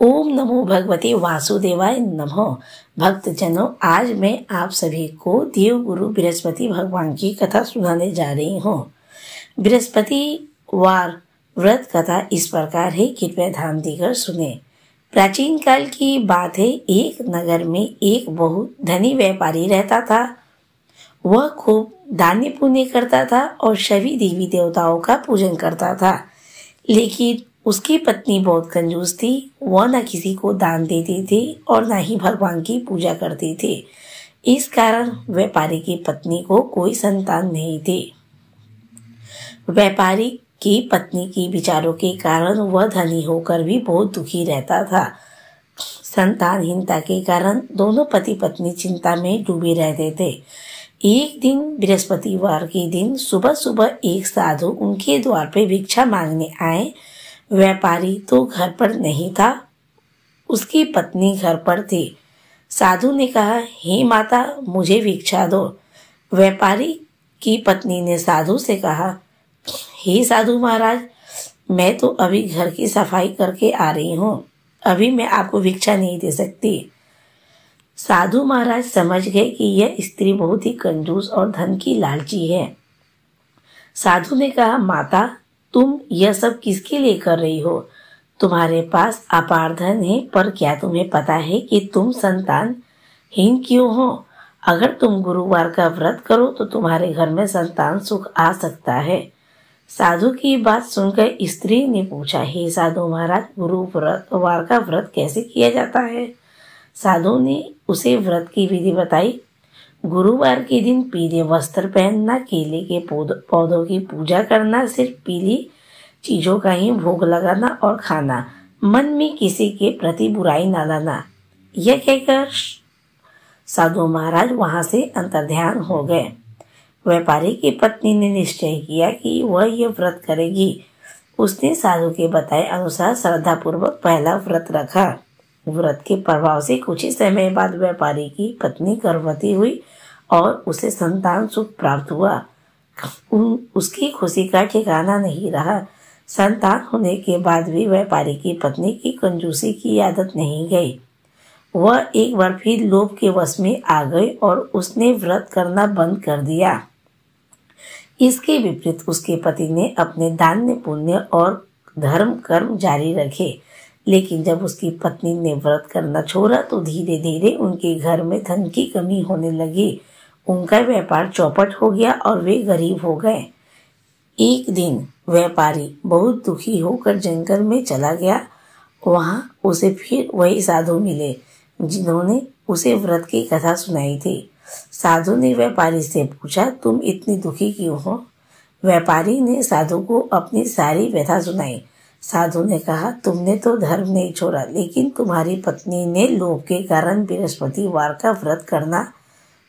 ओम नमो भगवते वासुदेवाय नमः। भक्तजनों, आज मैं आप सभी को देवगुरु बृहस्पति भगवान की कथा सुनाने जा रही हूँ। बृहस्पतिवार व्रत कथा इस प्रकार है, कृपया ध्यान देकर सुने। प्राचीन काल की बात है, एक नगर में एक बहुत धनी व्यापारी रहता था। वह खूब दान पुण्य करता था और सभी देवी देवताओं का पूजन करता था, लेकिन उसकी पत्नी बहुत कंजूस थी। वह न किसी को दान देती थी और न ही भगवान की पूजा करती थी। इस कारण व्यापारी की पत्नी को कोई संतान नहीं थी। व्यापारी की पत्नी की विचारों के कारण वह धनी होकर भी बहुत दुखी रहता था। संतानहीनता के कारण दोनों पति पत्नी चिंता में डूबे रहते थे। एक दिन बृहस्पतिवार के दिन सुबह सुबह एक साधु उनके द्वार पे भिक्षा मांगने आए। व्यापारी तो घर पर नहीं था, उसकी पत्नी घर पर थी। साधु ने कहा, हे माता, मुझे भिक्षा दो। व्यापारी की पत्नी ने साधु से कहा, हे साधु महाराज, मैं तो अभी घर की सफाई करके आ रही हूँ, अभी मैं आपको भिक्षा नहीं दे सकती। साधु महाराज समझ गए कि यह स्त्री बहुत ही कंजूस और धन की लालची है। साधु ने कहा, माता, तुम यह सब किसके लिए कर रही हो? तुम्हारे पास अपार धन है, पर क्या तुम्हें पता है कि तुम संतानहीन क्यों हो? अगर तुम गुरुवार का व्रत करो तो तुम्हारे घर में संतान सुख आ सकता है। साधु की बात सुनकर स्त्री ने पूछा, हे साधु महाराज, गुरुवार का व्रत कैसे किया जाता है? साधु ने उसे व्रत की विधि बताई। गुरुवार के दिन पीले वस्त्र पहनना, केले के पौधों की पूजा करना, सिर्फ पीली चीजों का ही भोग लगाना और खाना, मन में किसी के प्रति बुराई न लाना। यह कहकर साधु महाराज वहां से अंतर्ध्यान हो गए। व्यापारी की पत्नी ने निश्चय किया कि वह यह व्रत करेगी। उसने साधु के बताए अनुसार श्रद्धापूर्वक पहला व्रत रखा। व्रत के प्रभाव से कुछ ही समय बाद व्यापारी की पत्नी गर्भवती हुई और उसे संतान सुख प्राप्त हुआ। उसकी खुशी का ठिकाना नहीं रहा। संतान होने के बाद भी व्यापारी की पत्नी की कंजूसी की आदत नहीं गई। वह एक बार फिर लोभ के वश में आ गई और उसने व्रत करना बंद कर दिया। इसके विपरीत उसके पति ने अपने दान पुण्य और धर्म कर्म जारी रखे। लेकिन जब उसकी पत्नी ने व्रत करना छोड़ा तो धीरे धीरे उनके घर में धन की कमी होने लगी। उनका व्यापार चौपट हो गया और वे गरीब हो गए। एक दिन व्यापारी बहुत दुखी होकर जंगल में चला गया। वहां उसे फिर वही साधु मिले जिन्होंने उसे व्रत की कथा सुनाई थी। साधु ने व्यापारी से पूछा, तुम इतनी दुखी क्यों हो? व्यापारी ने साधु को अपनी सारी व्यथा सुनाई। साधु ने कहा, तुमने तो धर्म नहीं छोड़ा, लेकिन तुम्हारी पत्नी ने लोभ के कारण बृहस्पतिवार का व्रत करना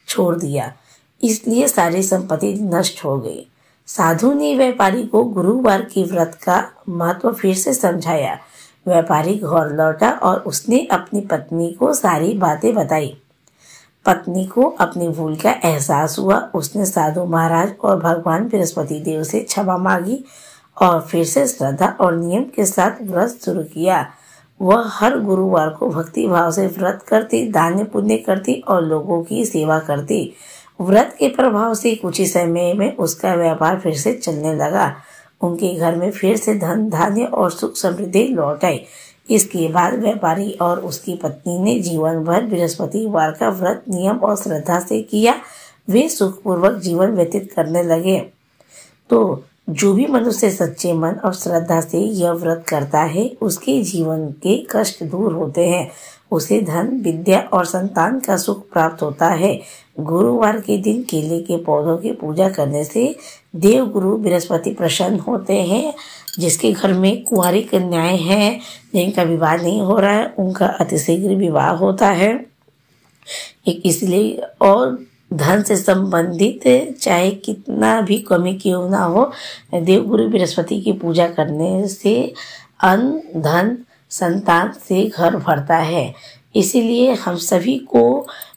छोड़ दिया, इसलिए सारी संपत्ति नष्ट हो गई। साधु ने व्यापारी को गुरुवार की व्रत का महत्व फिर से समझाया। व्यापारी घर लौटा और उसने अपनी पत्नी को सारी बातें बताई। पत्नी को अपनी भूल का एहसास हुआ। उसने साधु महाराज और भगवान बृहस्पति देव से क्षमा मांगी और फिर से श्रद्धा और नियम के साथ व्रत शुरू किया। वह हर गुरुवार को भक्ति भाव से व्रत करती, दान पुण्य करती और लोगों की सेवा करती। व्रत के प्रभाव से कुछ ही समय में उसका व्यापार फिर से चलने लगा। उनके घर में फिर से धन धान्य और सुख समृद्धि लौट आई। इसके बाद व्यापारी और उसकी पत्नी ने जीवन भर बृहस्पतिवार का व्रत नियम और श्रद्धा से किया। वे सुखपूर्वक जीवन व्यतीत करने लगे। तो जो भी मनुष्य सच्चे मन और श्रद्धा से यह व्रत करता है, उसके जीवन के कष्ट दूर होते हैं। उसे धन, विद्या और संतान का सुख प्राप्त होता है। गुरुवार के दिन केले के पौधों की पूजा करने से देव गुरु बृहस्पति प्रसन्न होते हैं। जिसके घर में कुंवारी कन्याएं हैं, जिनका विवाह नहीं हो रहा है, उनका अतिशीघ्र विवाह होता है। इसलिए और धन से संबंधित चाहे कितना भी कमी क्यों ना हो, देवगुरु बृहस्पति की पूजा करने से अन्न, धन, संतान से घर भरता है। इसीलिए हम सभी को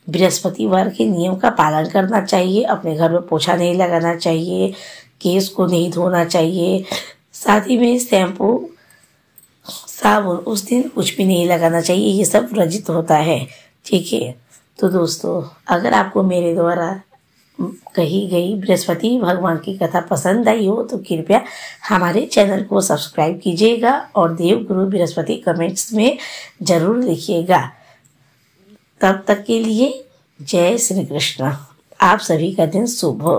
बृहस्पतिवार के नियम का पालन करना चाहिए। अपने घर में पोछा नहीं लगाना चाहिए, केस को नहीं धोना चाहिए, साथ ही में शैम्पू साबुन उस दिन कुछ भी नहीं लगाना चाहिए, ये सब वर्जित होता है। ठीक है, तो दोस्तों अगर आपको मेरे द्वारा कही गई बृहस्पति भगवान की कथा पसंद आई हो तो कृपया हमारे चैनल को सब्सक्राइब कीजिएगा और देवगुरु बृहस्पति कमेंट्स में ज़रूर लिखिएगा। तब तक के लिए जय श्री कृष्ण। आप सभी का दिन शुभ हो।